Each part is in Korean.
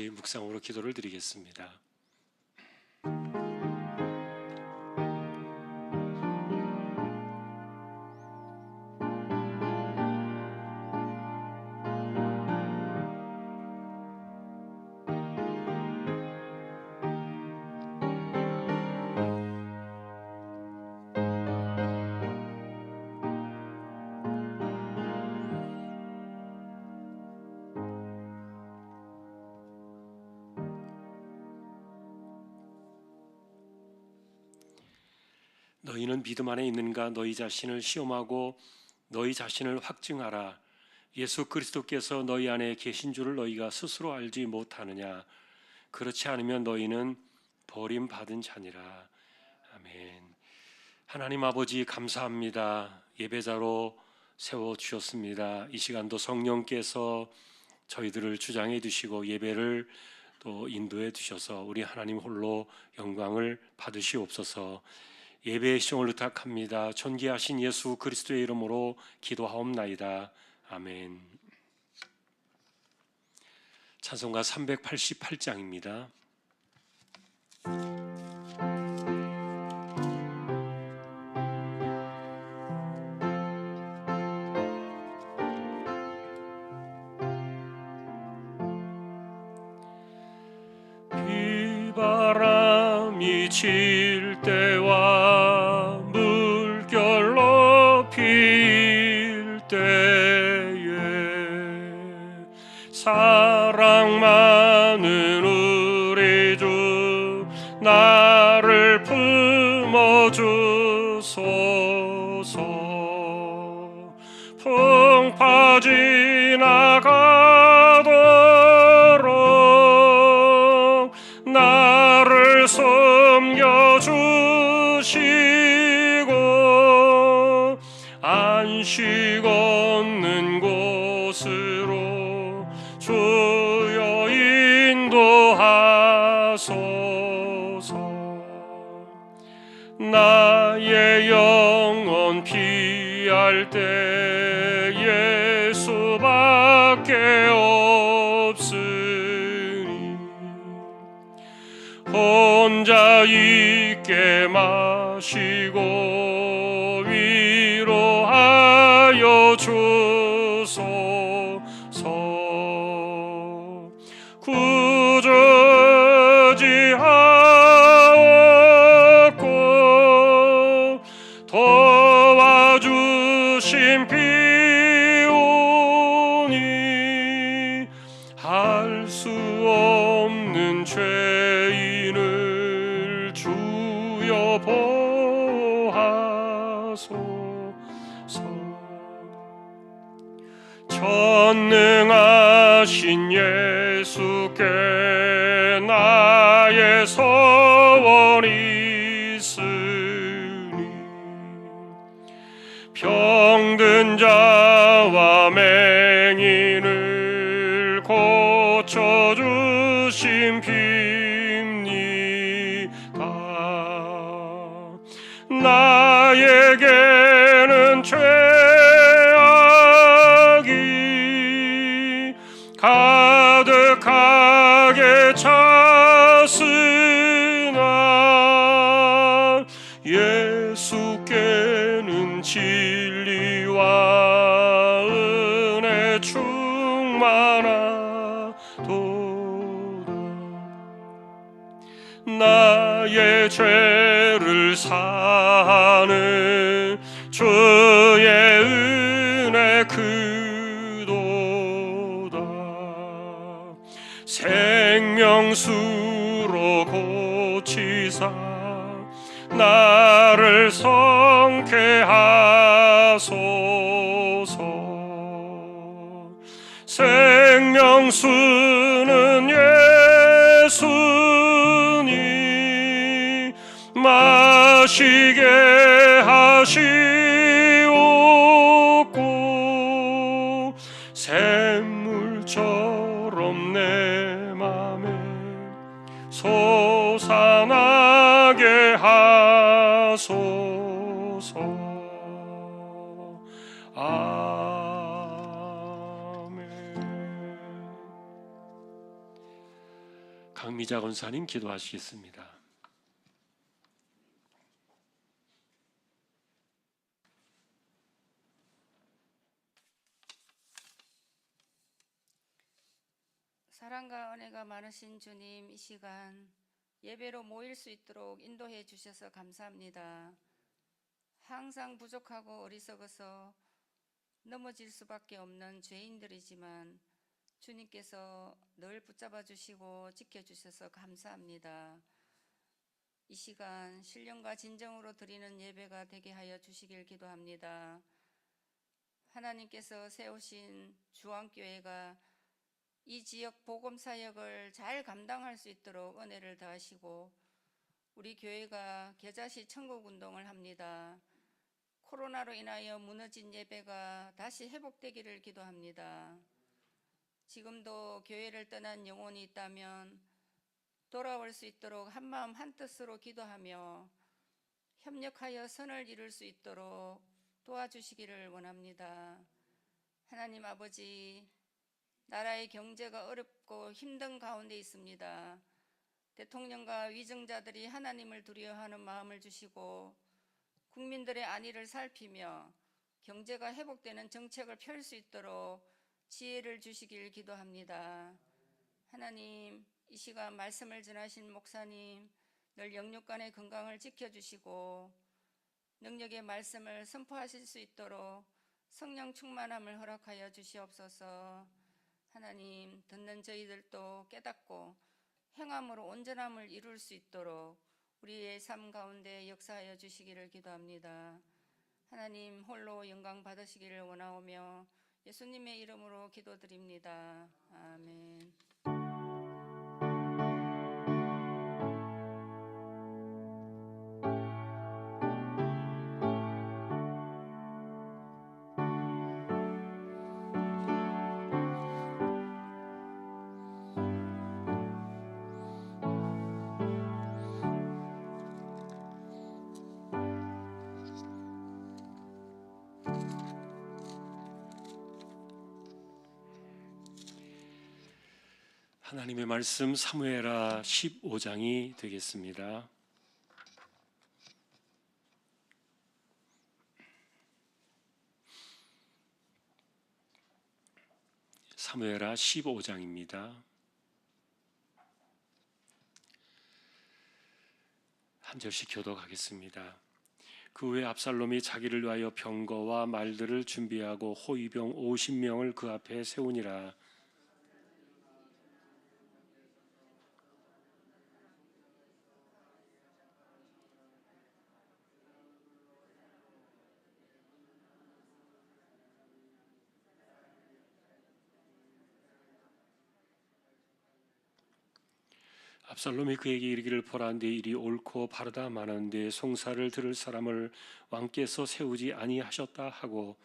묵상으로 기도를 드리겠습니다. 너희는 믿음 안에 있는가? 너희 자신을 시험하고 너희 자신을 확증하라. 예수 그리스도께서 너희 안에 계신 줄을 너희가 스스로 알지 못하느냐? 그렇지 않으면 너희는 버림받은 자니라. 아멘. 하나님 아버지 감사합니다. 예배자로 세워주셨습니다. 이 시간도 성령께서 저희들을 주장해 주시고 예배를 또 인도해 주셔서 우리 하나님 홀로 영광을 받으시옵소서. 예배의 시종을 의탁합니다. 존귀하신 예수 그리스도의 이름으로 기도하옵나이다. 아멘. 찬송가 388장입니다. 비바람이 칠 때와 물결로 필 때에 사랑 많은 우리 주 나를 품어주소서. 풍파 지나가도록 나를 섬겨주시고 안식 얻는 곳으로 주여 인도하소서. 나의 영혼 피할 때 예수밖에 없으니 혼자 있게 마시고 위로하여 주소서. 구저지하옵고 도와주신 비오니 할 수 없는 죄인을 주여 보하소서. 전능하신 예수께 나의 소원이 있으니 병든 자와 맹인을 고쳐주신 핍니다. 나에게는 죄악이 가득하게 찼으나 예수께는 진리와 은혜 충만하도다. 나의 죄를 사하는 주의 은혜 크도다. 생명수로 고치사 나를 성케하소서. 생명수는 예수니 마시게 하시옵고 샘물처럼 내 맘에 솟아나게 하소서. 아멘. 강미자 권사님 기도하시겠습니다. 사랑과 은혜가 많으신 주님, 이 시간 예배로 모일 수 있도록 인도해 주셔서 감사합니다. 항상 부족하고 어리석어서 넘어질 수밖에 없는 죄인들이지만 주님께서 늘 붙잡아 주시고 지켜주셔서 감사합니다. 이 시간 신령과 진정으로 드리는 예배가 되게 하여 주시길 기도합니다. 하나님께서 세우신 주안교회가 이 지역 복음 사역을 잘 감당할 수 있도록 은혜를 더하시고 우리 교회가 겨자씨 천국 운동을 합니다. 코로나로 인하여 무너진 예배가 다시 회복되기를 기도합니다. 지금도 교회를 떠난 영혼이 있다면 돌아올 수 있도록 한마음 한뜻으로 기도하며 협력하여 선을 이룰 수 있도록 도와주시기를 원합니다. 하나님 아버지, 나라의 경제가 어렵고 힘든 가운데 있습니다. 대통령과 위정자들이 하나님을 두려워하는 마음을 주시고 국민들의 안위를 살피며 경제가 회복되는 정책을 펼 수 있도록 지혜를 주시길 기도합니다. 하나님, 이 시간 말씀을 전하신 목사님 늘 영육간의 건강을 지켜주시고 능력의 말씀을 선포하실 수 있도록 성령 충만함을 허락하여 주시옵소서. 하나님, 듣는 저희들도 깨닫고 행함으로 온전함을 이룰 수 있도록 우리의 삶 가운데 역사하여 주시기를 기도합니다. 하나님 홀로 영광 받으시기를 원하오며 예수님의 이름으로 기도드립니다. 아멘. 하나님의 말씀 사무엘하 15장이 되겠습니다. 사무엘하 15장입니다. 한 절씩 교독하겠습니다. 그 후에 압살롬이 자기를 위하여 병거와 말들을 준비하고 호위병 50명을 그 앞에 세우니라. 압살롬이 그에게 이르기를 보라, 네 일이 옳고 바르다 마는데 송사를 들을 사람을 왕께서 세우지 아니하셨다 하고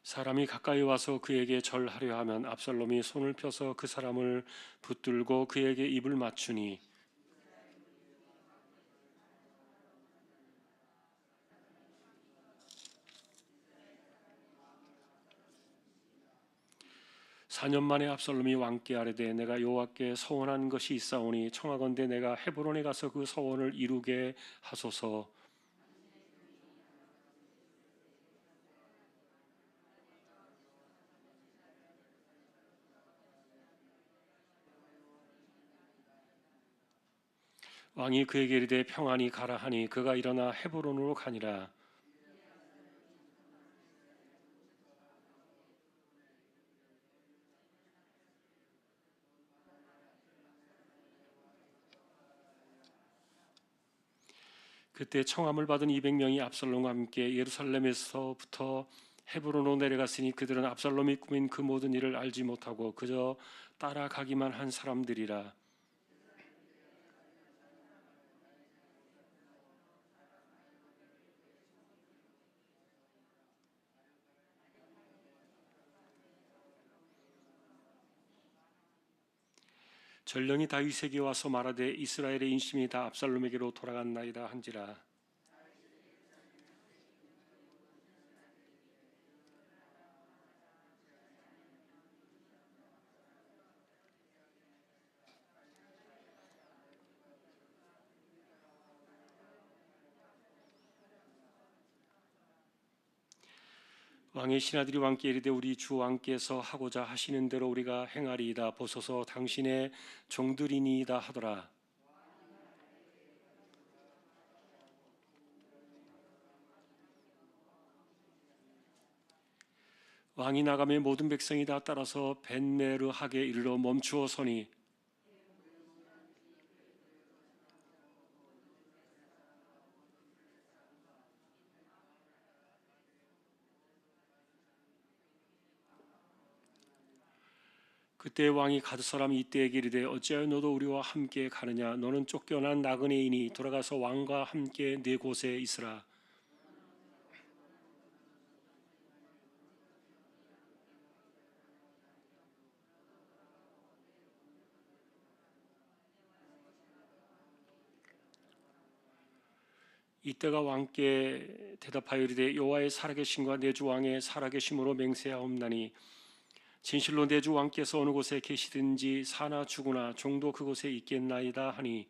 사람이 가까이 와서 그에게 절하려 하면 압살롬이 손을 펴서 그 사람을 붙들고 그에게 입을 맞추니 (4년) 만에 압살롬이 왕께 아뢰되 내가 여호와께 서원한 것이 있사오니 청하건대 내가 헤브론에 가서 그 서원을 이루게 하소서. 왕이 그에게 이르되 평안히 가라 하니 그가 일어나 헤브론으로 가니라. 그때 청함을 받은 200명이 압살롬과 함께 예루살렘에서부터 헤브론으로 내려갔으니 그들은 압살롬이 꾸민 그 모든 일을 알지 못하고 그저 따라가기만 한 사람들이라. 전령이 다윗에게 와서 말하되 이스라엘의 인심이 다 압살롬에게로 돌아갔나이다 한지라. 왕의 신하들이 왕께 이르되 우리 주 왕께서 하고자 하시는 대로 우리가 행하리이다. 보소서 당신의 종들이니이다 하더라. 왕이 나가매 모든 백성이 다 따라서 벤메르하게 이르러 멈추어 서니 그때 왕이 가드 사람 이때에게 이르되 어찌하여 너도 우리와 함께 가느냐. 너는 쫓겨난 나그네이니 돌아가서 왕과 함께 네 곳에 있으라. 이때가 왕께 대답하여 이르되 여호와의 살아계심과 내 주 왕의 살아계심으로 맹세하옵나니 진실로 내 주 왕께서 어느 곳에 계시든지 사나 죽으나 종도 그곳에 있겠나이다 하니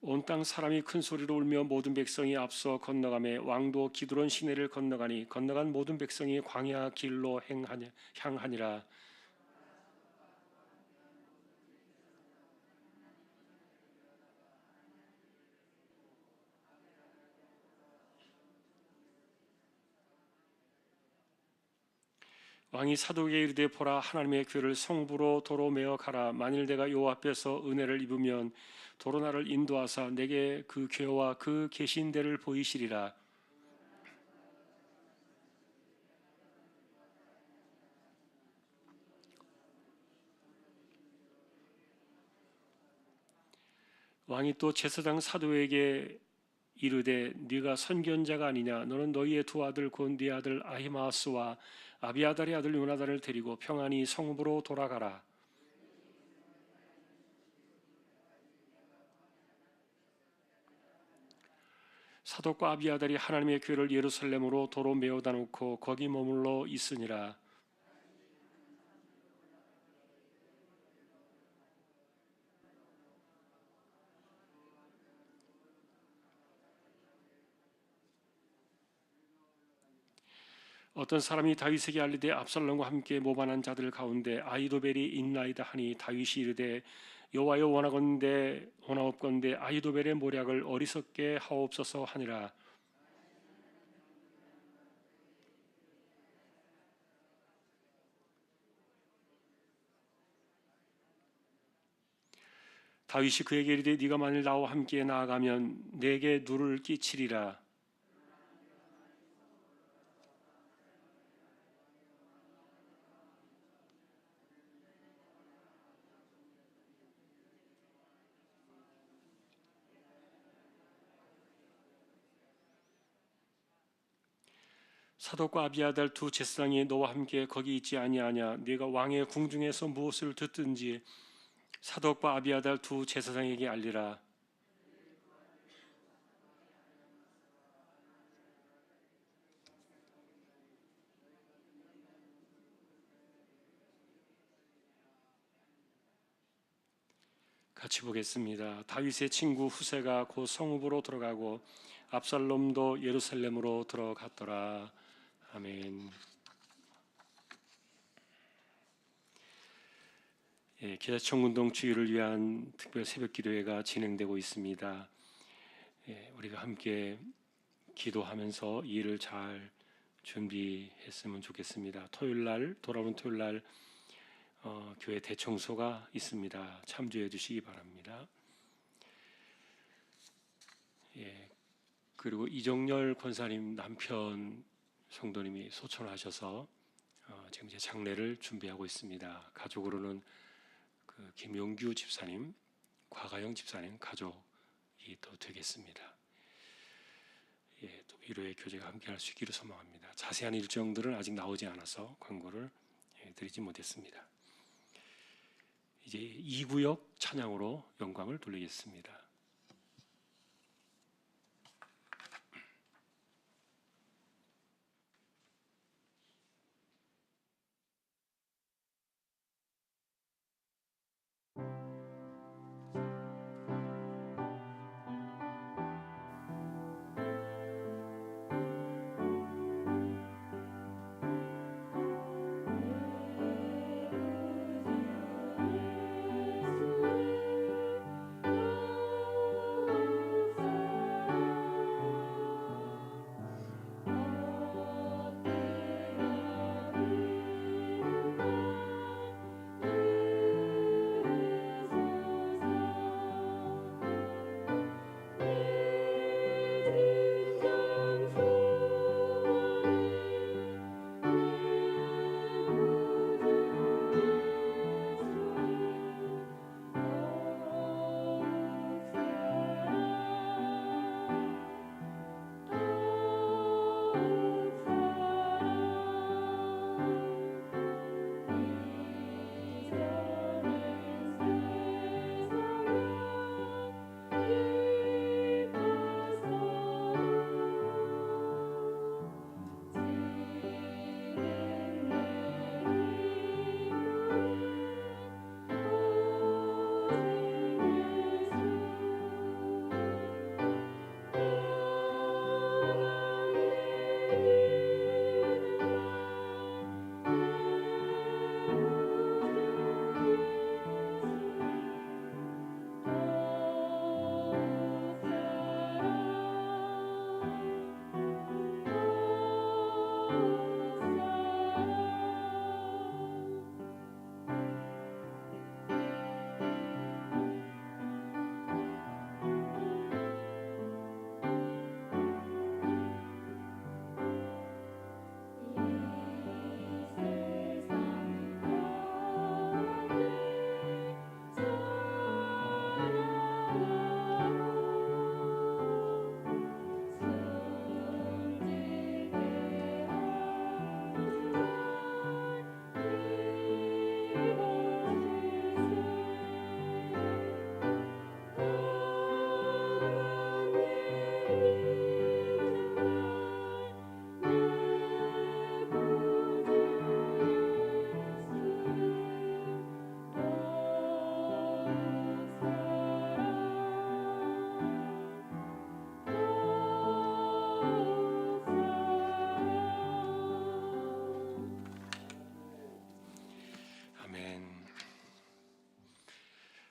온 땅 사람이 큰 소리로 울며 모든 백성이 앞서 건너가매 왕도 기드론 시내를 건너가니 건너간 모든 백성이 광야 길로 향하니라. 왕이 사독에게 이르되 보라 하나님의 교회를 성부로 도로 메어 가라. 만일 내가 여호와 앞에서 은혜를 입으면 도로 나를 인도하사 내게 그 교회와 그 계신 데를 보이시리라. 왕이 또 제사장 사도에게 이르되 네가 선견자가 아니냐. 너는 너희의 두 아들 곧 네 아들 아히마스와 아비아달의 아들 요나단을 데리고 평안히 성부로 돌아가라. 사독과 아비아달이 하나님의 교회를 예루살렘으로 도로 메어다 놓고 거기 머물러 있으니라. 어떤 사람이 다윗에게 알리되 압살롬과 함께 모반한 자들 가운데 아히도벨이 있나이다 하니 다윗이 이르되 여호와여 원하옵건대 아히도벨의 모략을 어리석게 하옵소서 하니라. 다윗이 그에게 이르되 네가 만일 나와 함께 나아가면 내게 누를 끼치리라. 사독과 아비아달 두 제사장이 너와 함께 거기 있지 아니하냐. 네가 왕의 궁중에서 무엇을 듣든지 사독과 아비아달 두 제사장에게 알리라. 같이 보겠습니다. 다윗의 친구 후세가 곧 성읍으로 들어가고 압살롬도 예루살렘으로 들어갔더라. 아멘. 기사청운동 주의를 위한 특별 새벽 기도회가 진행되고 있습니다. 우리가 함께 기도하면서 이 일을 잘 준비했으면 좋겠습니다. 돌아오는 토요일 날 교회 대청소가 있습니다. 참조해 주시기 바랍니다. 그리고 이정열 권사님 남편 성도님이 소천하셔서 지금 이제 장례를 준비하고 있습니다. 가족으로는 그 김용규 집사님, 과가영 집사님 가족이 또 되겠습니다. 또 위로의 교제가 함께할 수 있기를 소망합니다. 자세한 일정들은 아직 나오지 않아서 광고를 드리지 못했습니다. 이제 2구역 찬양으로 영광을 돌리겠습니다.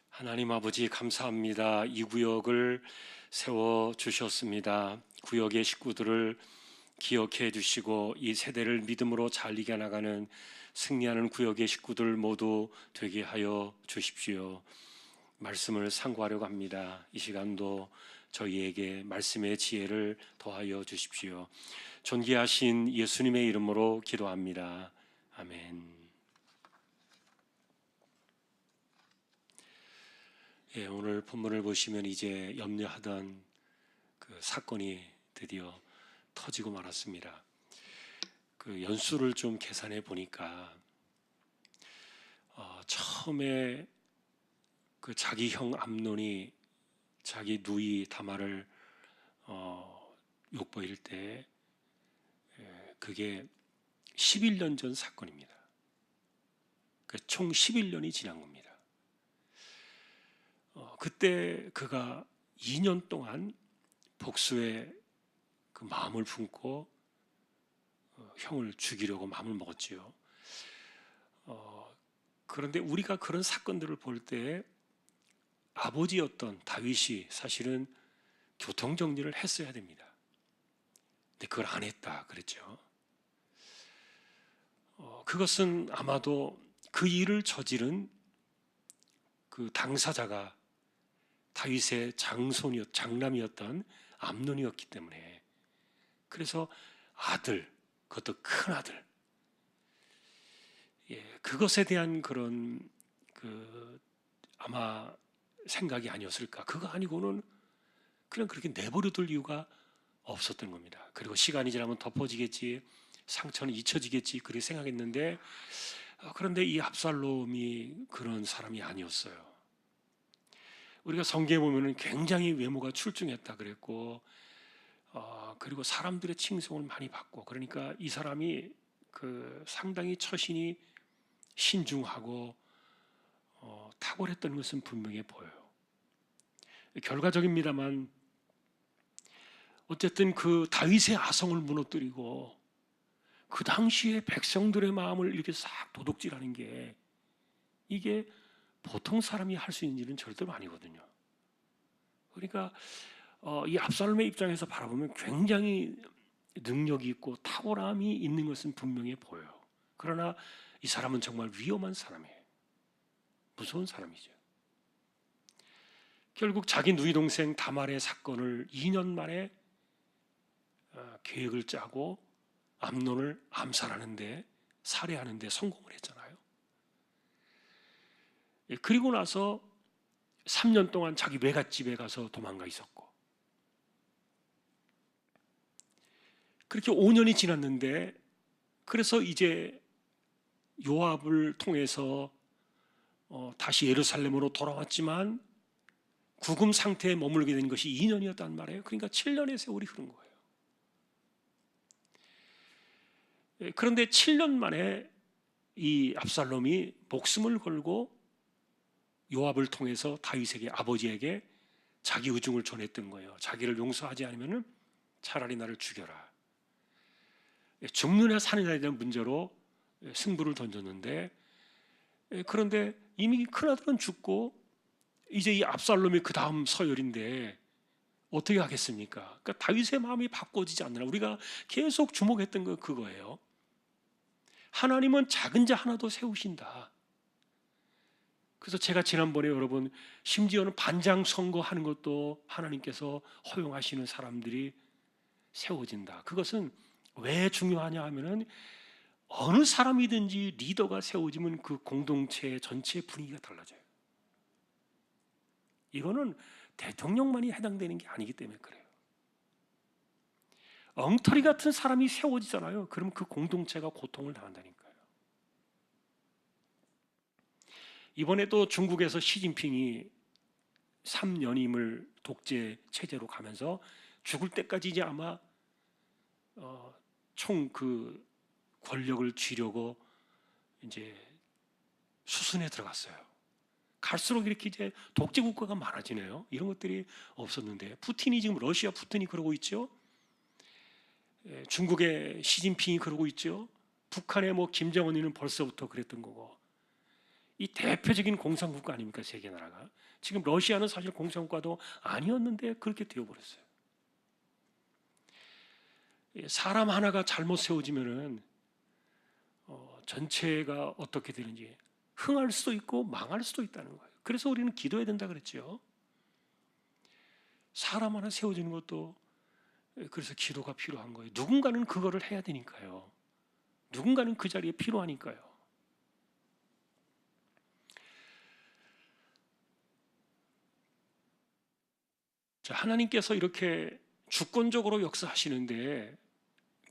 하나님 아버지 감사합니다. 이 구역을 세워 주셨습니다. 구역의 식구들을 기억해 주시고 이 세대를 믿음으로 잘 이겨나가는 승리하는 구역의 식구들 모두 되게 하여 주십시오. 말씀을 상고하려고 합니다. 이 시간도 저희에게 말씀의 지혜를 더하여 주십시오. 존귀하신 예수님의 이름으로 기도합니다. 아멘. 오늘 본문을 보시면 이제 염려하던 그 사건이 드디어 터지고 말았습니다. 그 연수를 좀 계산해 보니까 처음에 그 자기 형 암논이 자기 누이 다말을 욕보일 때 그게 11년 전 사건입니다. 총 11년이 지난 겁니다. 그때 그가 2년 동안 복수의 그 마음을 품고 형을 죽이려고 마음을 먹었지요. 그런데 우리가 그런 사건들을 볼 때 아버지였던 다윗이 사실은 교통정리를 했어야 됩니다. 근데 그걸 안 했다 그랬죠. 그것은 아마도 그 일을 저지른 그 당사자가 다윗의 장남이었던 암논이었기 때문에, 그래서 아들, 그것도 큰 아들, 그것에 대한 그런 아마 생각이 아니었을까. 그거 아니고는 그냥 그렇게 내버려둘 이유가 없었던 겁니다. 그리고 시간이 지나면 덮어지겠지, 상처는 잊혀지겠지 그렇게 생각했는데, 그런데 이 압살롬이 그런 사람이 아니었어요. 우리가 성경에 보면은 굉장히 외모가 출중했다 그랬고, 그리고 사람들의 칭송을 많이 받고, 그러니까 이 사람이 상당히 처신이 신중하고 탁월했던 것은 분명해 보여요. 결과적입니다만 어쨌든 그 다윗의 아성을 무너뜨리고 그 당시에 백성들의 마음을 이렇게 싹 도둑질하는 게, 이게 보통 사람이 할 수 있는 일은 절대로 아니거든요. 그러니까 이 압살롬의 입장에서 바라보면 굉장히 능력이 있고 탁월함이 있는 것은 분명해 보여요. 그러나 이 사람은 정말 위험한 사람이에요. 무서운 사람이죠. 결국 자기 누이 동생 다말의 사건을 2년 만에 계획을 짜고 암논을 암살하는데, 살해하는데 성공을 했잖아요. 그리고 나서 3년 동안 자기 외갓집에 가서 도망가 있었고, 그렇게 5년이 지났는데, 그래서 이제 요압을 통해서 다시 예루살렘으로 돌아왔지만 구금 상태에 머물게 된 것이 2년이었단 말이에요. 그러니까 7년의 세월이 흐른 거예요. 그런데 7년 만에 이 압살롬이 목숨을 걸고 요압을 통해서 다윗에게, 아버지에게 자기 의중을 전했던 거예요. 자기를 용서하지 않으면 차라리 나를 죽여라. 죽느냐 사느냐에 대한 문제로 승부를 던졌는데, 그런데 이미 큰아들은 죽고 이제 이 압살롬이 그 다음 서열인데 어떻게 하겠습니까? 그러니까 다윗의 마음이 바꿔지지 않느냐. 우리가 계속 주목했던 거 그거예요. 하나님은 작은 자 하나도 세우신다. 그래서 제가 지난번에 여러분, 심지어는 반장 선거하는 것도 하나님께서 허용하시는 사람들이 세워진다. 그것은 왜 중요하냐 하면은, 어느 사람이든지 리더가 세워지면 그 공동체 전체의 분위기가 달라져요. 이거는 대통령만이 해당되는 게 아니기 때문에 그래요. 엉터리 같은 사람이 세워지잖아요. 그럼 그 공동체가 고통을 당한다니까요. 이번에도 중국에서 시진핑이 3년임을 독재 체제로 가면서 죽을 때까지 이제 아마 총 그 권력을 쥐려고 이제 수순에 들어갔어요. 갈수록 이렇게 이제 독재 국가가 많아지네요. 이런 것들이 없었는데, 푸틴이 지금, 러시아 푸틴이 그러고 있죠. 중국의 시진핑이 그러고 있죠. 북한의 뭐 김정은이는 벌써부터 그랬던 거고, 이 대표적인 공산국가 아닙니까, 세계 나라가. 지금 러시아는 사실 공산국가도 아니었는데 그렇게 되어버렸어요. 사람 하나가 잘못 세워지면은 전체가 어떻게 되는지 흥할 수도 있고 망할 수도 있다는 거예요. 그래서 우리는 기도해야 된다 그랬죠. 사람 하나 세워지는 것도 그래서 기도가 필요한 거예요. 누군가는 그거를 해야 되니까요. 누군가는 그 자리에 필요하니까요. 자, 하나님께서 이렇게 주권적으로 역사하시는데,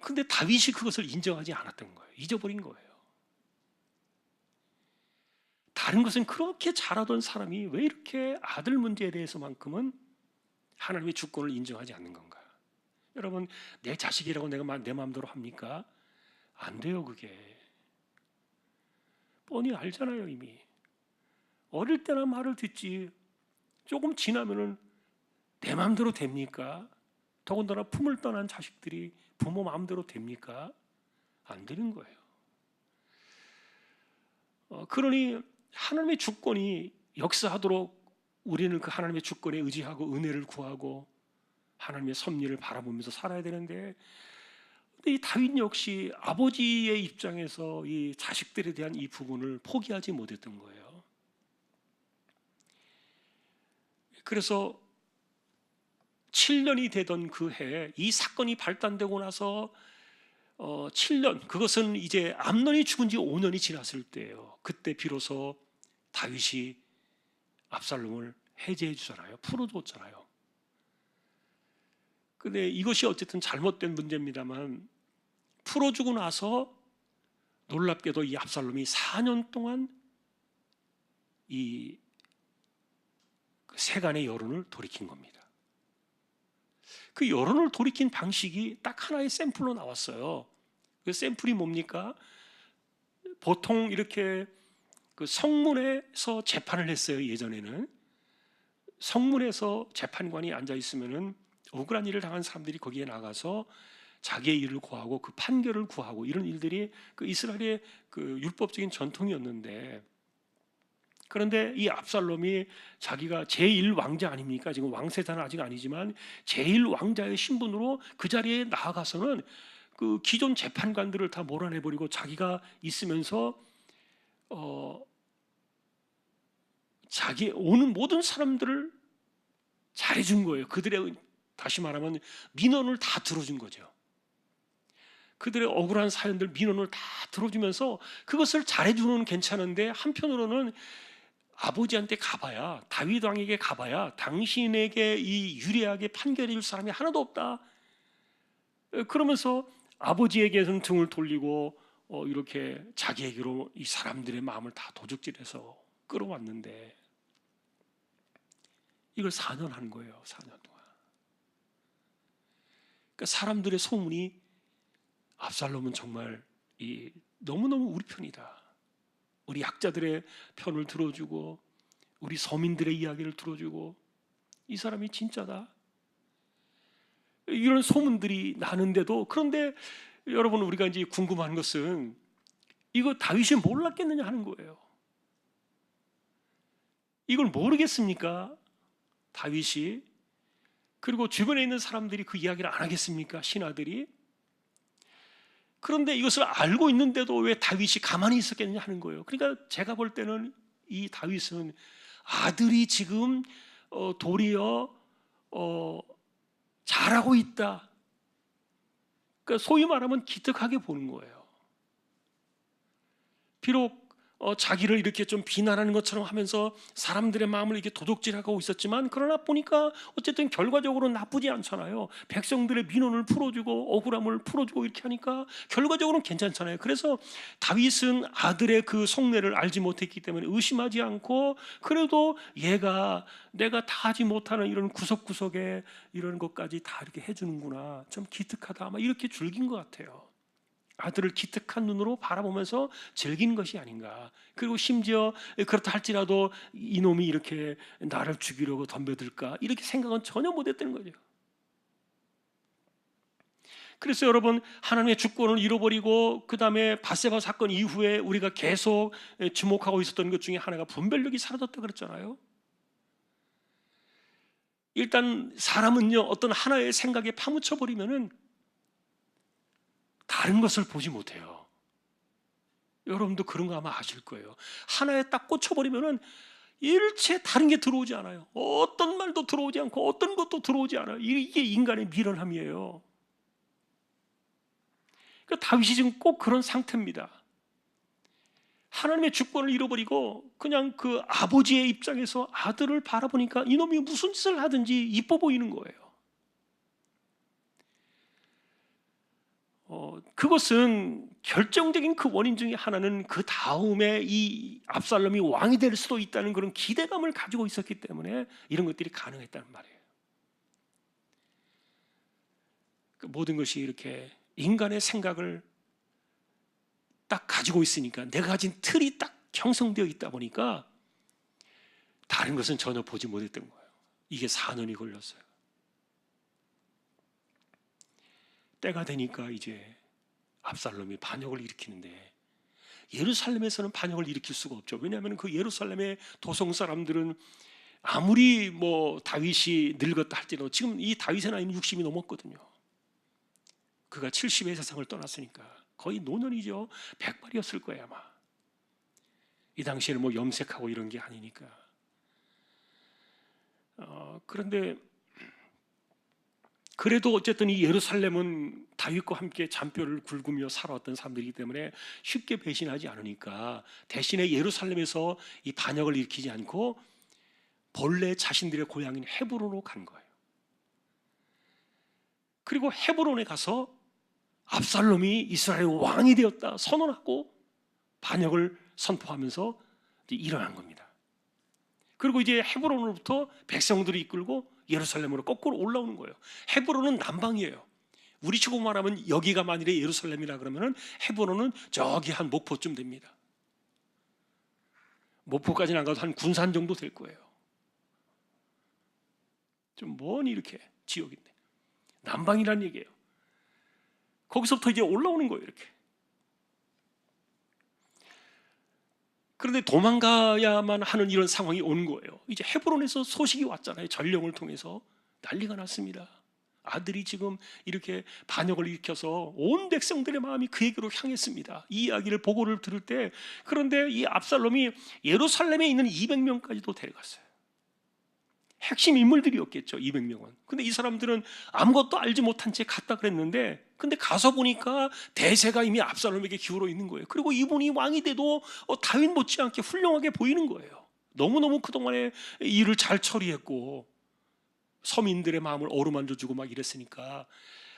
근데 다윗이 그것을 인정하지 않았던 거예요. 잊어버린 거예요. 다른 것은 그렇게 잘하던 사람이 왜 이렇게 아들 문제에 대해서만큼은 하나님의 주권을 인정하지 않는 건가? 여러분, 내 자식이라고 내가 내 마음대로 합니까? 안 돼요, 그게. 뻔히 알잖아요, 이미. 어릴 때나 말을 듣지, 조금 지나면은 내 마음대로 됩니까? 더군다나 품을 떠난 자식들이 부모 마음대로 됩니까? 안 되는 거예요. 그러니 하나님의 주권이 역사하도록 우리는 그 하나님의 주권에 의지하고 은혜를 구하고 하나님의 섭리를 바라보면서 살아야 되는데, 근데 이 다윗 역시 아버지의 입장에서 이 자식들에 대한 이 부분을 포기하지 못했던 거예요. 그래서 7년이 되던 그 해에 이 사건이 발단되고 나서 7년, 그것은 이제 암논이 죽은 지 5년이 지났을 때예요. 그때 비로소 다윗이 압살롬을 해제해 주잖아요. 풀어줬잖아요. 근데 이것이 어쨌든 잘못된 문제입니다만 풀어주고 나서 놀랍게도 이 압살롬이 4년 동안 이 세간의 여론을 돌이킨 겁니다. 그 여론을 돌이킨 방식이 딱 하나의 샘플로 나왔어요. 그 샘플이 뭡니까? 보통 이렇게 그 성문에서 재판을 했어요. 예전에는 성문에서 재판관이 앉아 있으면은 억울한 일을 당한 사람들이 거기에 나가서 자기의 일을 구하고 그 판결을 구하고 이런 일들이 그 이스라엘의 그 율법적인 전통이었는데, 그런데 이 압살롬이 자기가 제1왕자 아닙니까? 지금 왕세자는 아직 아니지만 제1왕자의 신분으로 그 자리에 나아가서는 그 기존 재판관들을 다 몰아내버리고 자기가 있으면서 자기 오는 모든 사람들을 잘해준 거예요. 그들의, 다시 말하면 민원을 다 들어준 거죠. 그들의 억울한 사연들 민원을 다 들어주면서 그것을 잘해주는 괜찮은데, 한편으로는 아버지한테 가봐야, 다윗 왕에게 가봐야 당신에게 이 유리하게 판결해 줄 사람이 하나도 없다. 그러면서 아버지에게는 등을 돌리고 이렇게 자기에게로 이 사람들의 마음을 다 도적질해서 끌어왔는데, 이걸 4년 한 거예요. 4년 동안. 그러니까 사람들의 소문이 압살롬은 정말 너무너무 우리 편이다, 우리 약자들의 편을 들어주고 우리 서민들의 이야기를 들어주고 이 사람이 진짜다, 이런 소문들이 나는데도, 그런데 여러분, 우리가 이제 궁금한 것은 이거 다윗이 몰랐겠느냐 하는 거예요. 이걸 모르겠습니까? 다윗이. 그리고 주변에 있는 사람들이 그 이야기를 안 하겠습니까? 신하들이. 그런데 이것을 알고 있는데도 왜 다윗이 가만히 있었겠느냐 하는 거예요. 그러니까 제가 볼 때는 이 다윗은 아들이 지금 도리어 잘하고 있다, 그러니까 소위 말하면 기특하게 보는 거예요. 비록 자기를 이렇게 좀 비난하는 것처럼 하면서 사람들의 마음을 이렇게 도둑질하고 있었지만, 그러나 보니까 어쨌든 결과적으로 나쁘지 않잖아요. 백성들의 민원을 풀어주고 억울함을 풀어주고 이렇게 하니까 결과적으로는 괜찮잖아요. 그래서 다윗은 아들의 그 속내를 알지 못했기 때문에 의심하지 않고, 그래도 얘가 내가 다 하지 못하는 이런 구석구석에 이런 것까지 다 이렇게 해주는구나, 좀 기특하다, 아마 이렇게 즐긴 것 같아요. 아들을 기특한 눈으로 바라보면서 즐기는 것이 아닌가. 그리고 심지어 그렇다 할지라도 이놈이 이렇게 나를 죽이려고 덤벼들까, 이렇게 생각은 전혀 못했다는 거죠. 그래서 여러분, 하나님의 주권을 잃어버리고 그 다음에 밧세바 사건 이후에 우리가 계속 주목하고 있었던 것 중에 하나가 분별력이 사라졌다 그랬잖아요. 일단 사람은요, 어떤 하나의 생각에 파묻혀버리면은 다른 것을 보지 못해요. 여러분도 그런 거 아마 아실 거예요. 하나에 딱 꽂혀버리면은 일체 다른 게 들어오지 않아요. 어떤 말도 들어오지 않고 어떤 것도 들어오지 않아요. 이게 인간의 미련함이에요. 그러니까 다윗이 지금 꼭 그런 상태입니다. 하나님의 주권을 잃어버리고 그냥 그 아버지의 입장에서 아들을 바라보니까 이놈이 무슨 짓을 하든지 이뻐 보이는 거예요. 그것은 결정적인 그 원인 중에 하나는 그 다음에 이 압살롬이 왕이 될 수도 있다는 그런 기대감을 가지고 있었기 때문에 이런 것들이 가능했다는 말이에요. 모든 것이 이렇게 인간의 생각을 딱 가지고 있으니까, 내가 가진 틀이 딱 형성되어 있다 보니까 다른 것은 전혀 보지 못했던 거예요. 이게 4년이 걸렸어요. 때가 되니까 이제 압살롬이 반역을 일으키는데, 예루살렘에서는 반역을 일으킬 수가 없죠. 왜냐하면 그 예루살렘의 도성 사람들은 아무리 뭐 다윗이 늙었다 할지라도 지금 이 다윗의 나이는 60이 넘었거든요. 그가 70의 세상을 떠났으니까 거의 노년이죠. 백발이었을 거예요 아마. 이 당시에는 뭐 염색하고 이런 게 아니니까. 그런데 그래도 어쨌든 이 예루살렘은 다윗과 함께 잔뼈를 굵으며 살아왔던 사람들이기 때문에 쉽게 배신하지 않으니까 대신에 예루살렘에서 이 반역을 일으키지 않고 본래 자신들의 고향인 헤브론으로 간 거예요. 그리고 헤브론에 가서 압살롬이 이스라엘 왕이 되었다 선언하고 반역을 선포하면서 이제 일어난 겁니다. 그리고 이제 헤브론으로부터 백성들이 이끌고 예루살렘으로 거꾸로 올라오는 거예요. 헤브론은 남방이에요. 우리 치고 말하면 여기가 만일에 예루살렘이라 그러면은 헤브론은 저기 한 목포쯤 됩니다. 목포까지는 안 가도 한 군산 정도 될 거예요. 좀 먼 이렇게 지역인데 남방이란 얘기예요. 거기서부터 이제 올라오는 거예요, 이렇게. 그런데 도망가야만 하는 이런 상황이 오는 거예요. 이제 헤브론에서 소식이 왔잖아요. 전령을 통해서 난리가 났습니다. 아들이 지금 이렇게 반역을 일으켜서 온 백성들의 마음이 그에게로 향했습니다. 이 이야기를 보고를 들을 때, 그런데 이 압살롬이 예루살렘에 있는 200명까지도 데려갔어요. 핵심 인물들이었겠죠, 200명은. 근데 이 사람들은 아무것도 알지 못한 채 갔다 그랬는데, 근데 가서 보니까 대세가 이미 압살롬에게 기울어 있는 거예요. 그리고 이분이 왕이 돼도 다윗 못지않게 훌륭하게 보이는 거예요. 너무너무 그동안에 일을 잘 처리했고 서민들의 마음을 어루만져주고 막 이랬으니까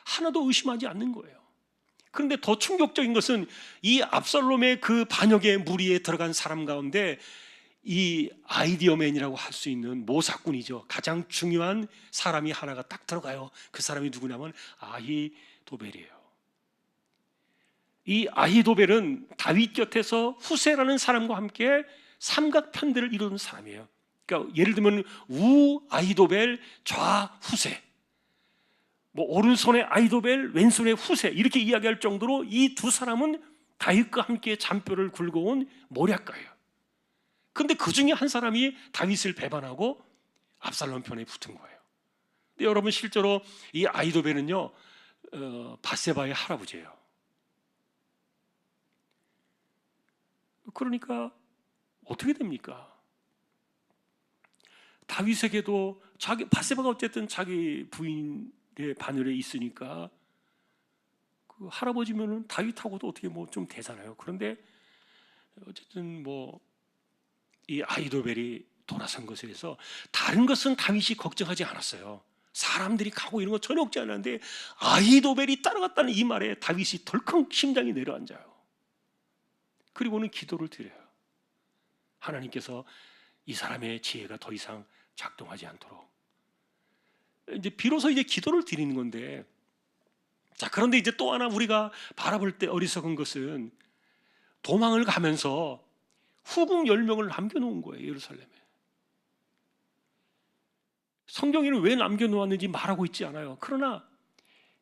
하나도 의심하지 않는 거예요. 그런데 더 충격적인 것은 이 압살롬의 그 반역의 무리에 들어간 사람 가운데 이 아이디어맨이라고 할 수 있는 모사꾼이죠. 가장 중요한 사람이 하나가 딱 들어가요. 그 사람이 누구냐면 아히도벨이에요. 이 아히도벨은 다윗 곁에서 후세라는 사람과 함께 삼각편대를 이루는 사람이에요. 그러니까 예를 들면 우 아히도벨, 좌 후세, 뭐 오른손에 아히도벨, 왼손에 후세 이렇게 이야기할 정도로 이 두 사람은 다윗과 함께 잔뼈를 굵어온 모략가예요. 그런데 그 중에 한 사람이 다윗을 배반하고 압살롬 편에 붙은 거예요. 근데 여러분 실제로 이 아히도벨은요 밧세바의 할아버지예요. 그러니까 어떻게 됩니까? 다윗에게도 밧세바가 어쨌든 자기 부인의 반열에 있으니까 그 할아버지면은 다윗하고도 어떻게 뭐 좀 되잖아요. 그런데 어쨌든 뭐 이 아히도벨이 돌아선 것에 대해서 다른 것은 다윗이 걱정하지 않았어요. 사람들이 가고 이런 거 전혀 없지 않았는데 아히도벨이 따라갔다는 이 말에 다윗이 덜컹 심장이 내려앉아요. 그리고는 기도를 드려요. 하나님께서 이 사람의 지혜가 더 이상 작동하지 않도록. 이제 비로소 이제 기도를 드리는 건데, 자 그런데 이제 또 하나 우리가 바라볼 때 어리석은 것은 도망을 가면서 후궁 10명을 남겨놓은 거예요. 예루살렘에. 성경에는 왜 남겨놓았는지 말하고 있지 않아요. 그러나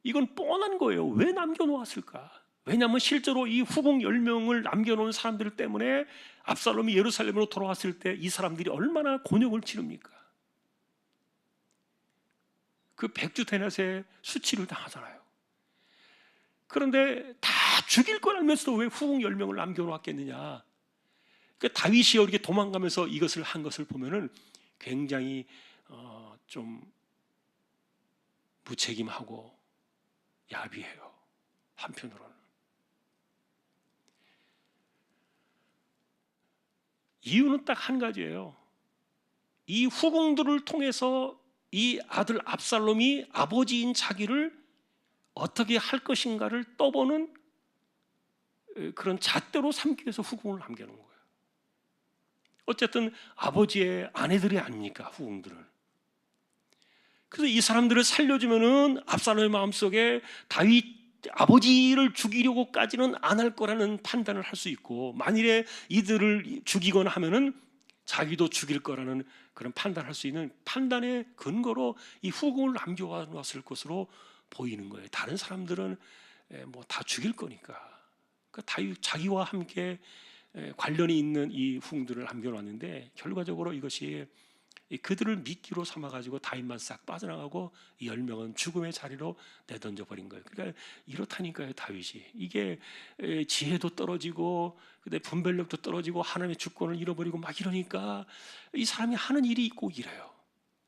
이건 뻔한 거예요. 왜 남겨놓았을까? 왜냐하면 실제로 이 후궁 10명을 남겨놓은 사람들 때문에 압살롬이 예루살렘으로 돌아왔을 때 이 사람들이 얼마나 곤욕을 치릅니까? 그 백주대낮에 수치를 당하잖아요. 그런데 다 죽일 걸 알면서도 왜 후궁 10명을 남겨놓았겠느냐? 그러니까 다윗이 이렇게 도망가면서 이것을 한 것을 보면은 굉장히 좀 무책임하고 야비해요. 한편으로는 이유는 딱 한 가지예요. 이 후궁들을 통해서 이 아들 압살롬이 아버지인 자기를 어떻게 할 것인가를 떠보는 그런 잣대로 삼기 위해서 후궁을 남겨놓은 거예요. 어쨌든 아버지의 아내들이 아닙니까, 후궁들은. 그래서 이 사람들을 살려주면은 압살롬의 마음속에 다윗 아버지를 죽이려고까지는 안 할 거라는 판단을 할 수 있고, 만일에 이들을 죽이거나 하면은 자기도 죽일 거라는 그런 판단을 할 수 있는 판단의 근거로 이 후궁을 남겨놨을 것으로 보이는 거예요. 다른 사람들은 뭐 다 죽일 거니까. 그러니까 다윗 자기와 함께 관련이 있는 이 후궁들을 남겨놨는데, 결과적으로 이것이 그들을 미끼로 삼아가지고 다윗만 싹 빠져나가고 이 10명은 죽음의 자리로 내던져 버린 거예요. 그러니까 이렇다니까요, 다윗이. 이게 지혜도 떨어지고 근데 분별력도 떨어지고 하나님의 주권을 잃어버리고 막 이러니까 이 사람이 하는 일이 꼭 이래요.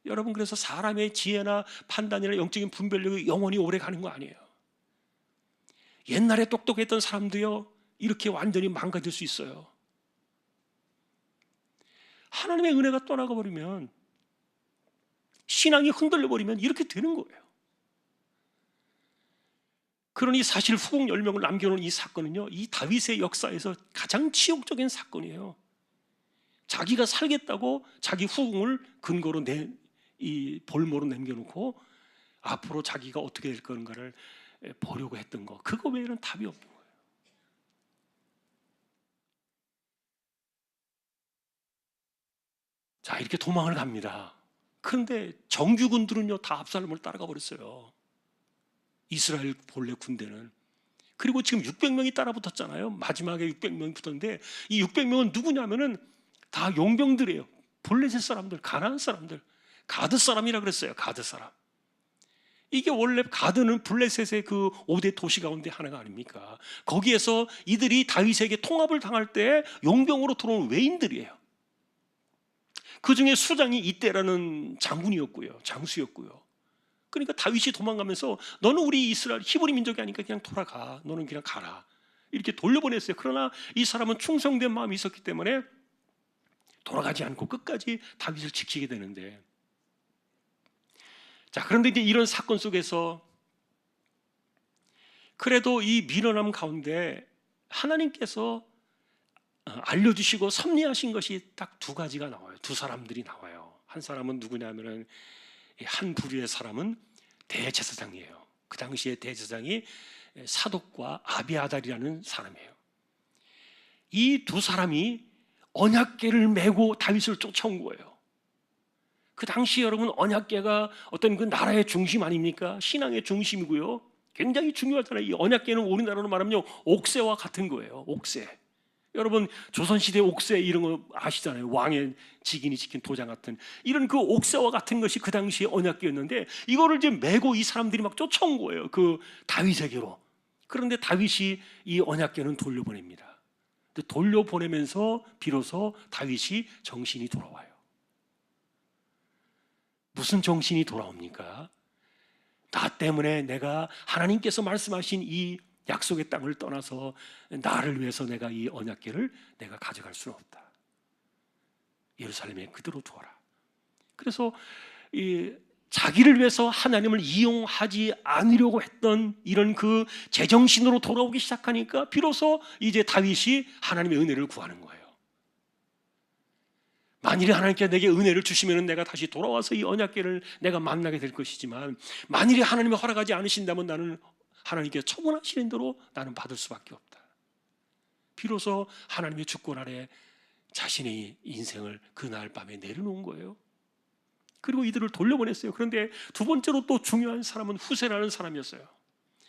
여러분, 그래서 사람의 지혜나 판단이나 영적인 분별력이 영원히 오래 가는 거 아니에요. 옛날에 똑똑했던 사람도요 이렇게 완전히 망가질 수 있어요. 하나님의 은혜가 떠나가 버리면, 신앙이 흔들려 버리면 이렇게 되는 거예요. 그러니 사실 후궁 10명을 남겨놓은 이 사건은요, 이 다윗의 역사에서 가장 치욕적인 사건이에요. 자기가 살겠다고 자기 후궁을 근거로 이 볼모로 남겨놓고 앞으로 자기가 어떻게 될 건가를 보려고 했던 거, 그거 외에는 답이 없는 거예요. 자, 이렇게 도망을 갑니다. 그런데 정규군들은요 다 압살롬을 따라가 버렸어요. 이스라엘 본래 군대는. 그리고 지금 600명이 따라 붙었잖아요. 마지막에 600명이 붙었는데 이 600명은 누구냐면은 다 용병들이에요. 블레셋 사람들, 가나안 사람들, 가드 사람이라 그랬어요. 가드 사람. 이게 원래 가드는 블레셋의 그 5대 도시 가운데 하나가 아닙니까? 거기에서 이들이 다윗에게 통합을 당할 때 용병으로 들어온 외인들이에요. 그 중에 수장이 이때라는 장군이었고요, 장수였고요. 그러니까 다윗이 도망가면서 너는 우리 이스라엘 히브리 민족이 아니까 그냥 돌아가, 너는 그냥 가라, 이렇게 돌려보냈어요. 그러나 이 사람은 충성된 마음이 있었기 때문에 돌아가지 않고 끝까지 다윗을 지키게 되는데, 자, 그런데 이제 이런 사건 속에서 그래도 이 미련함 가운데 하나님께서 알려주시고 섭리하신 것이 딱 두 가지가 나와요. 두 사람들이 나와요. 한 사람은 누구냐면은, 한 부류의 사람은 대제사장이에요. 그 당시에 대제사장이 사독과 아비아달이라는 사람이에요. 이 두 사람이 언약궤를 메고 다윗을 쫓아온 거예요. 그 당시 여러분, 언약궤가 어떤 그 나라의 중심 아닙니까? 신앙의 중심이고요. 굉장히 중요하잖아요. 이 언약궤는 우리나라로 말하면 옥새와 같은 거예요. 옥새. 여러분, 조선시대 옥새 이런 거 아시잖아요. 왕의 직인이 지킨 도장 같은 이런 그 옥새와 같은 것이 그 당시에 언약궤였는데, 이거를 이제 메고 이 사람들이 막 쫓아온 거예요. 그 다윗에게로. 그런데 다윗이 이 언약궤는 돌려보냅니다. 돌려보내면서 비로소 다윗이 정신이 돌아와요. 무슨 정신이 돌아옵니까? 나 때문에 내가 하나님께서 말씀하신 이 약속의 땅을 떠나서 나를 위해서 내가 이 언약궤를 내가 가져갈 수는 없다. 예루살렘에 그대로 두어라. 그래서 이 자기를 위해서 하나님을 이용하지 않으려고 했던 이런 그 제정신으로 돌아오기 시작하니까 비로소 이제 다윗이 하나님의 은혜를 구하는 거예요. 만일에 하나님께 내게 은혜를 주시면 내가 다시 돌아와서 이 언약궤를 내가 만나게 될 것이지만, 만일에 하나님이 허락하지 않으신다면 나는 하나님께 처분하시는 대로 나는 받을 수밖에 없다. 비로소 하나님의 주권 아래 자신의 인생을 그날 밤에 내려놓은 거예요. 그리고 이들을 돌려보냈어요. 그런데 두 번째로 또 중요한 사람은 후세라는 사람이었어요.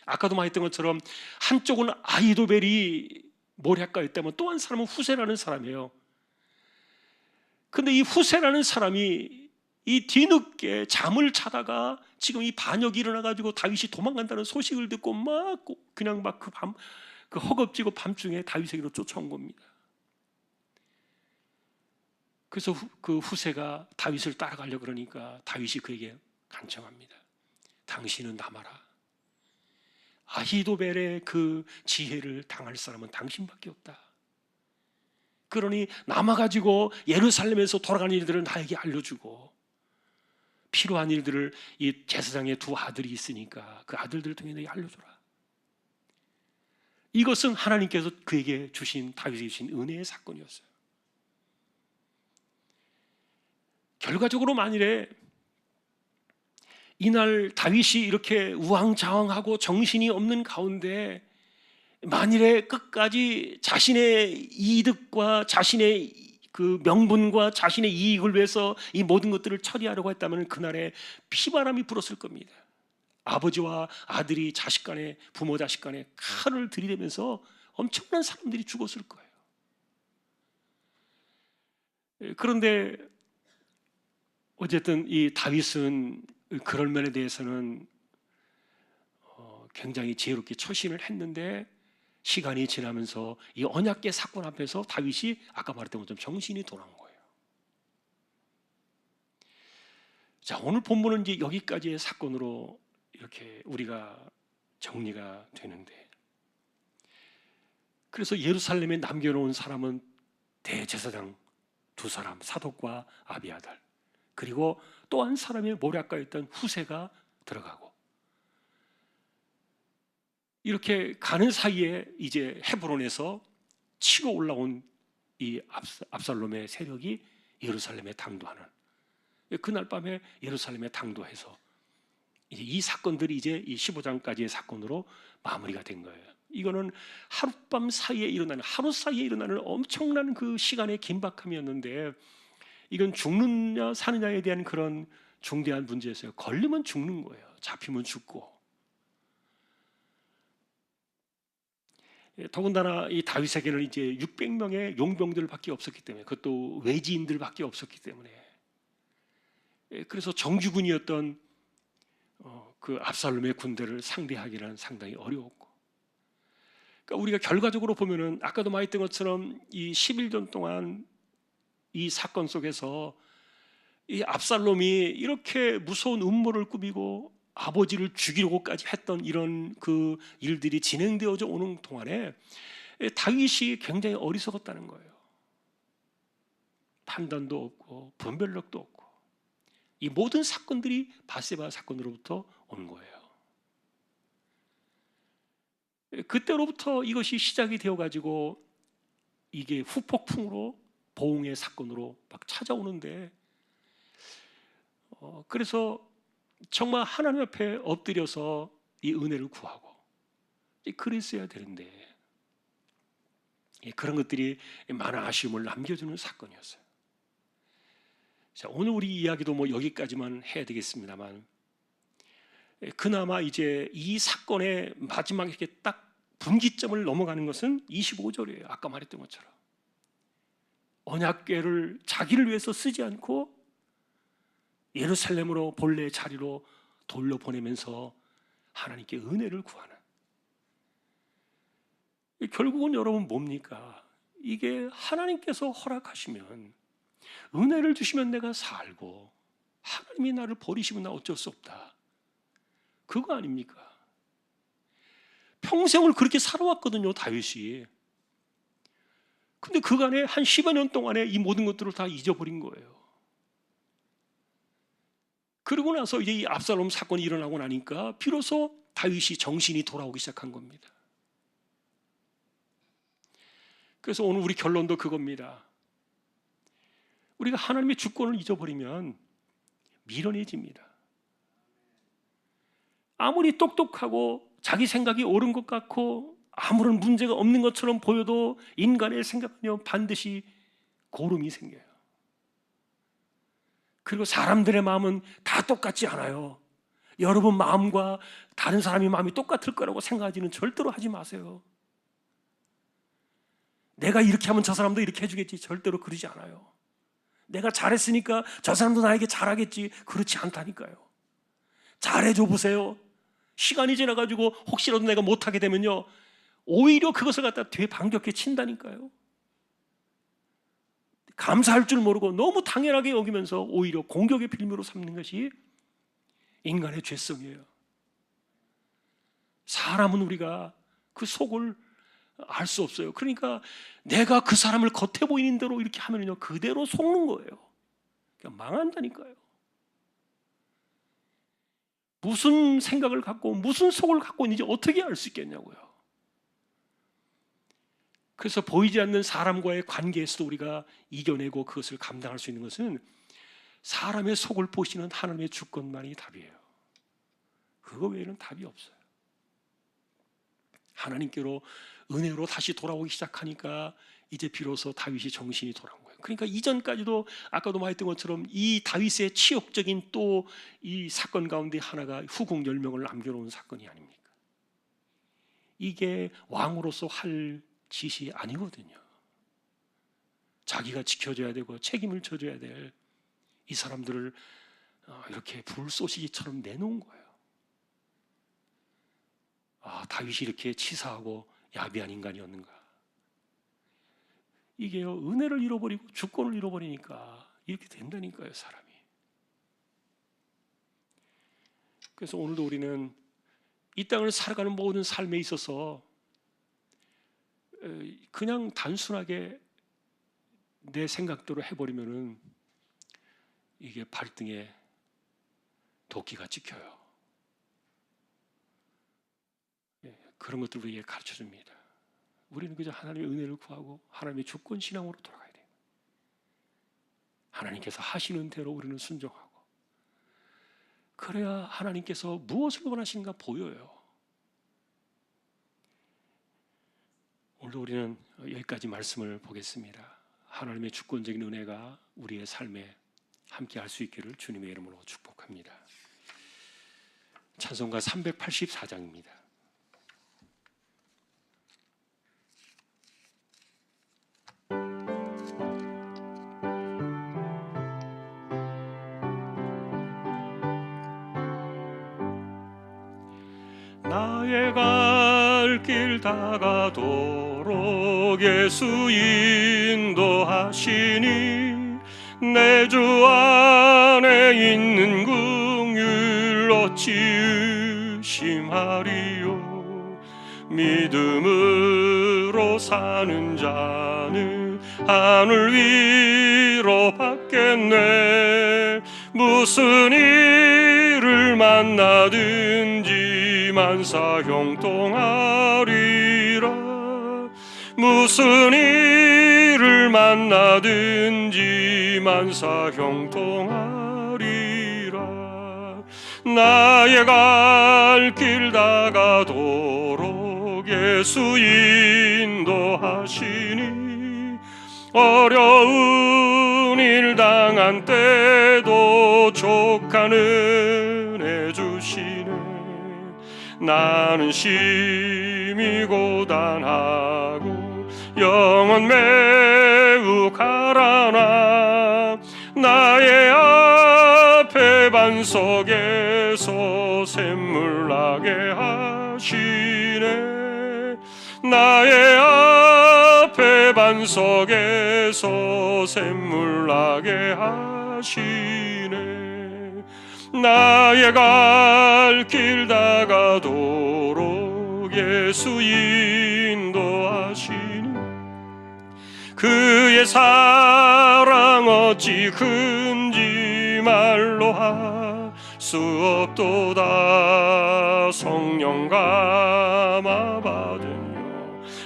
아까도 말했던 것처럼 한쪽은 아히도벨이 모략가였다면 또 한 사람은 후세라는 사람이에요. 근데 이 후세라는 사람이 이 뒤늦게 잠을 자다가 지금 이 반역이 일어나가지고 다윗이 도망간다는 소식을 듣고 막 그냥 막 그 허겁지겁 밤중에 다윗에게로 쫓아온 겁니다. 그래서 그 후세가 다윗을 따라가려고 그러니까 다윗이 그에게 간청합니다. 당신은 남아라. 아히도벨의 그 지혜를 당할 사람은 당신밖에 없다. 그러니 남아가지고 예루살렘에서 돌아가는 일들을 나에게 알려주고, 필요한 일들을 이 제사장의 두 아들이 있으니까 그 아들들을 통해 내게 알려줘라. 이것은 하나님께서 그에게 주신, 다윗에게 주신 은혜의 사건이었어요. 결과적으로 만일에 이날 다윗이 이렇게 우왕좌왕하고 정신이 없는 가운데 만일에 끝까지 자신의 이득과 자신의 그 명분과 자신의 이익을 위해서 이 모든 것들을 처리하려고 했다면 그날에 피바람이 불었을 겁니다. 아버지와 아들이 자식 간에, 부모 자식 간에 칼을 들이대면서 엄청난 사람들이 죽었을 거예요. 그런데 어쨌든 이 다윗은 그럴 면에 대해서는 굉장히 지혜롭게 처신을 했는데, 시간이 지나면서 이 언약궤 사건 앞에서 다윗이 아까 말했던 것처럼 정신이 돌아온 거예요. 자, 오늘 본문은 이제 여기까지의 사건으로 이렇게 우리가 정리가 되는데, 그래서 예루살렘에 남겨놓은 사람은 대제사장 두 사람, 사독과 아비아달, 그리고 또 한 사람의 모략가였던 후세가 들어가고, 이렇게 가는 사이에 이제 헤브론에서 치고 올라온 이 압살롬의 세력이 예루살렘에 당도하는, 그날 밤에 예루살렘에 당도해서 이제 이 사건들이 이제 이 15장까지의 사건으로 마무리가 된 거예요. 이거는 하룻밤 사이에 일어나는, 하루 사이에 일어나는 엄청난 그 시간의 긴박함이었는데, 이건 죽느냐 사느냐에 대한 그런 중대한 문제였어요. 걸리면 죽는 거예요. 잡히면 죽고. 더군다나 이 다윗에게는 이제 600명의 용병들밖에 없었기 때문에, 그것도 외지인들밖에 없었기 때문에, 그래서 정규군이었던 그 압살롬의 군대를 상대하기는 상당히 어려웠고, 그러니까 우리가 결과적으로 보면은 아까도 말했던 것처럼 이 11년 동안 이 사건 속에서 이 압살롬이 이렇게 무서운 음모를 꾸미고 아버지를 죽이려고까지 했던 이런 그 일들이 진행되어져 오는 동안에 다윗이 굉장히 어리석었다는 거예요. 판단도 없고 분별력도 없고, 이 모든 사건들이 바세바 사건으로부터 온 거예요. 그때로부터 이것이 시작이 되어가지고 이게 후폭풍으로 보응의 사건으로 막 찾아오는데, 그래서 정말 하나님 앞에 엎드려서 이 은혜를 구하고 그랬어야 되는데, 그런 것들이 많은 아쉬움을 남겨주는 사건이었어요. 자, 오늘 우리 이야기도 뭐 여기까지만 해야 되겠습니다만, 그나마 이제 이 사건의 마지막에 이렇게 딱 분기점을 넘어가는 것은 25절이에요. 아까 말했던 것처럼 언약궤를 자기를 위해서 쓰지 않고 예루살렘으로 본래의 자리로 돌려보내면서 하나님께 은혜를 구하는, 결국은 여러분 뭡니까? 이게 하나님께서 허락하시면, 은혜를 주시면 내가 살고, 하나님이 나를 버리시면 나 어쩔 수 없다, 그거 아닙니까? 평생을 그렇게 살아왔거든요, 다윗이. 근데 그간에 한 10여 년 동안에 이 모든 것들을 다 잊어버린 거예요. 그러고 나서 이제 이 압살롬 사건이 일어나고 나니까 비로소 다윗이 정신이 돌아오기 시작한 겁니다. 그래서 오늘 우리 결론도 그겁니다. 우리가 하나님의 주권을 잊어버리면 미련해집니다. 아무리 똑똑하고 자기 생각이 옳은 것 같고 아무런 문제가 없는 것처럼 보여도 인간의 생각은요, 반드시 고름이 생겨요. 그리고 사람들의 마음은 다 똑같지 않아요. 여러분 마음과 다른 사람의 마음이 똑같을 거라고 생각하지는 절대로 하지 마세요. 내가 이렇게 하면 저 사람도 이렇게 해주겠지, 절대로 그러지 않아요. 내가 잘했으니까 저 사람도 나에게 잘하겠지, 그렇지 않다니까요. 잘해줘 보세요. 시간이 지나가지고 혹시라도 내가 못하게 되면요, 오히려 그것을 갖다 뒤에 반격해 친다니까요. 감사할 줄 모르고 너무 당연하게 여기면서 오히려 공격의 빌미로 삼는 것이 인간의 죄성이에요. 사람은 우리가 그 속을 알 수 없어요. 그러니까 내가 그 사람을 겉에 보이는 대로 이렇게 하면요, 그대로 속는 거예요. 그러니까 망한다니까요. 무슨 생각을 갖고 무슨 속을 갖고 있는지 어떻게 알 수 있겠냐고요. 그래서 보이지 않는 사람과의 관계에서도 우리가 이겨내고 그것을 감당할 수 있는 것은 사람의 속을 보시는 하나님의 주권만이 답이에요. 그거 외에는 답이 없어요. 하나님께로 은혜로 다시 돌아오기 시작하니까 이제 비로소 다윗이 정신이 돌아온 거예요. 그러니까 이전까지도 아까도 말했던 것처럼 이 다윗의 치욕적인 또 이 사건 가운데 하나가 후궁 10명을 남겨놓은 사건이 아닙니까? 이게 왕으로서 할 짓이 아니거든요. 자기가 지켜줘야 되고 책임을 져줘야 될 이 사람들을 이렇게 불쏘시개처럼 내놓은 거예요. 다윗이 이렇게 치사하고 야비한 인간이었는가? 이게요, 은혜를 잃어버리고 주권을 잃어버리니까 이렇게 된다니까요, 사람이. 그래서 오늘도 우리는 이 땅을 살아가는 모든 삶에 있어서 그냥 단순하게 내 생각대로 해버리면은 이게 발등에 도끼가 찍혀요. 그런 것들을 우리에게 가르쳐 줍니다. 우리는 그저 하나님의 은혜를 구하고 하나님의 주권 신앙으로 돌아가야 돼요. 하나님께서 하시는 대로 우리는 순종하고, 그래야 하나님께서 무엇을 원하시는가 보여요. 오늘도 우리는 여기까지 말씀을 보겠습니다. 하나님의 주권적인 은혜가 우리의 삶에 함께 할 수 있기를 주님의 이름으로 축복합니다. 찬송가 384장입니다. 나의 갈 길 다가도록 예수 인도하시니 내 주 안에 있는 긍휼 어찌 의심하리요. 믿음으로 사는 자는 하늘 위로 받겠네. 무슨 일을 만나든지 만사 형통하리라. 무슨 일을 만나든지 만사 형통하리라. 나의 갈 길 다가도록 예수 인도하시니 어려운 일 당한 때도 족한 은혜 주시네. 나는 심히 고단하고 영혼 매우 가라나 나의 앞에 반석에서 샘물 나게 하시네. 나의 앞에 반석에서 샘물 나게 하시네. 나의 갈 길 다가도록 예수 인도하시니 그의 사랑 어찌 큰지 말로 할 수 없도다. 성령 감화 받으며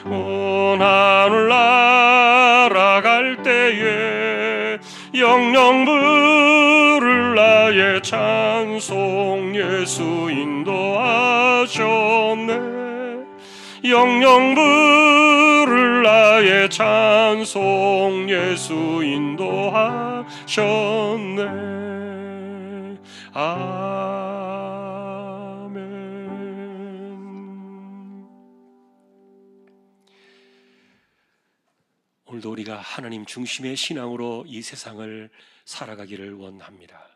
온 하늘 날아갈 때에 영영 부를 나의 찬송 예수 인도하셨네. 영영 부를 나의 찬송 예수 인도하셨네. 아멘. 오늘도 우리가 하나님 중심의 신앙으로 이 세상을 살아가기를 원합니다.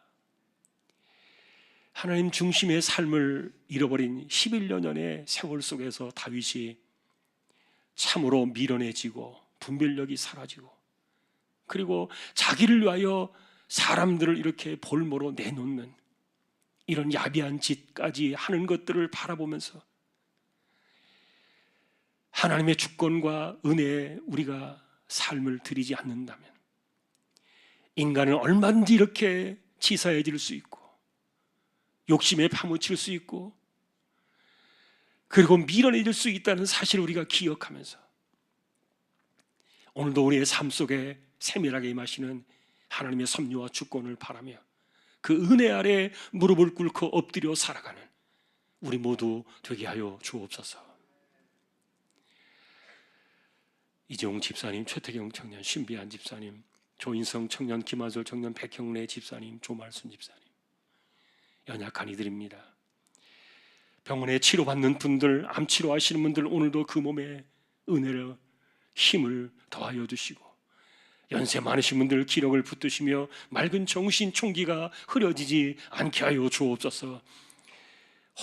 하나님 중심의 삶을 잃어버린 11년의 세월 속에서 다윗이 참으로 미련해지고 분별력이 사라지고, 그리고 자기를 위하여 사람들을 이렇게 볼모로 내놓는 이런 야비한 짓까지 하는 것들을 바라보면서 하나님의 주권과 은혜에 우리가 삶을 드리지 않는다면 인간은 얼마든지 이렇게 치사해질 수 있고 욕심에 파묻힐 수 있고 그리고 미련해질 수 있다는 사실을 우리가 기억하면서 오늘도 우리의 삶 속에 세밀하게 임하시는 하나님의 섭리와 주권을 바라며 그 은혜 아래 무릎을 꿇고 엎드려 살아가는 우리 모두 되게 하여 주옵소서. 이재용 집사님, 최태경 청년, 신비한 집사님, 조인성 청년, 김하솔 청년, 백형래 집사님, 조말순 집사님, 연약한 이들입니다. 병원에 치료받는 분들, 암 치료하시는 분들, 오늘도 그 몸에 은혜를, 힘을 더하여 주시고, 연세 많으신 분들 기력을 붙드시며 맑은 정신 총기가 흐려지지 않게 하여 주옵소서.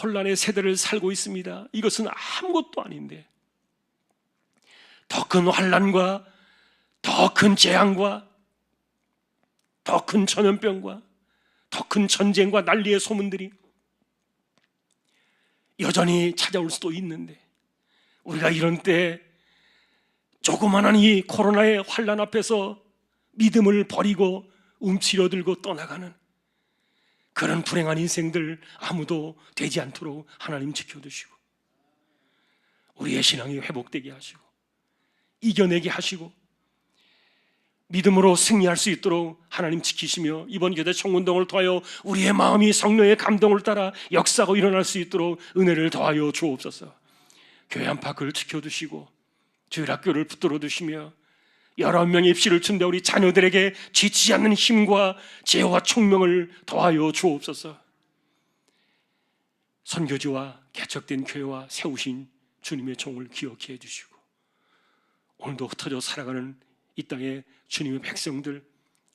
혼란의 세대를 살고 있습니다. 이것은 아무것도 아닌데 더 큰 환난과 더 큰 재앙과 더 큰 전염병과 더 큰 전쟁과 난리의 소문들이 여전히 찾아올 수도 있는데, 우리가 이런 때 조그마한 이 코로나의 환난 앞에서 믿음을 버리고 움츠러들고 떠나가는 그런 불행한 인생들 아무도 되지 않도록 하나님 지켜주시고, 우리의 신앙이 회복되게 하시고 이겨내게 하시고 믿음으로 승리할 수 있도록 하나님 지키시며 이번 교대 청운동을 통하여 우리의 마음이 성령의 감동을 따라 역사가 일어날 수 있도록 은혜를 더하여 주옵소서. 교회 안팎을 지켜두시고 주일학교를 붙들어 두시며 19명의 입시를 준대 우리 자녀들에게 지치지 않는 힘과 지혜와 총명을 더하여 주옵소서. 선교지와 개척된 교회와 세우신 주님의 종을 기억해 주시고 오늘도 흩어져 살아가는 이 땅의 주님의 백성들,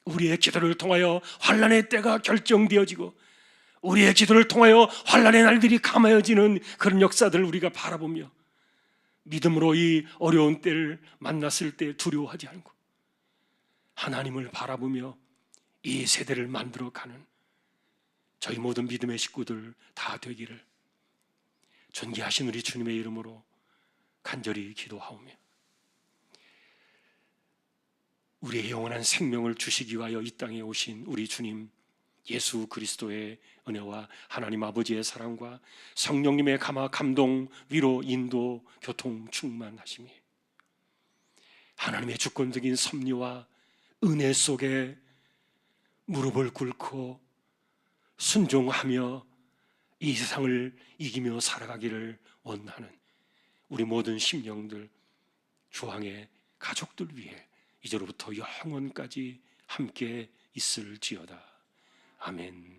우리의 기도를 통하여 환난의 때가 결정되어지고 우리의 기도를 통하여 환난의 날들이 감아여지는 그런 역사들을 우리가 바라보며 믿음으로 이 어려운 때를 만났을 때 두려워하지 않고 하나님을 바라보며 이 세대를 만들어가는 저희 모든 믿음의 식구들 다 되기를 존귀하신 우리 주님의 이름으로 간절히 기도하오며 우리의 영원한 생명을 주시기 위하여 이 땅에 오신 우리 주님 예수 그리스도의 은혜와 하나님 아버지의 사랑과 성령님의 감동, 위로, 인도, 교통, 충만하심이 하나님의 주권적인 섭리와 은혜 속에 무릎을 꿇고 순종하며 이 세상을 이기며 살아가기를 원하는 우리 모든 심령들, 주왕의 가족들 위해 이제로부터 영원까지 함께 있을지어다. 아멘.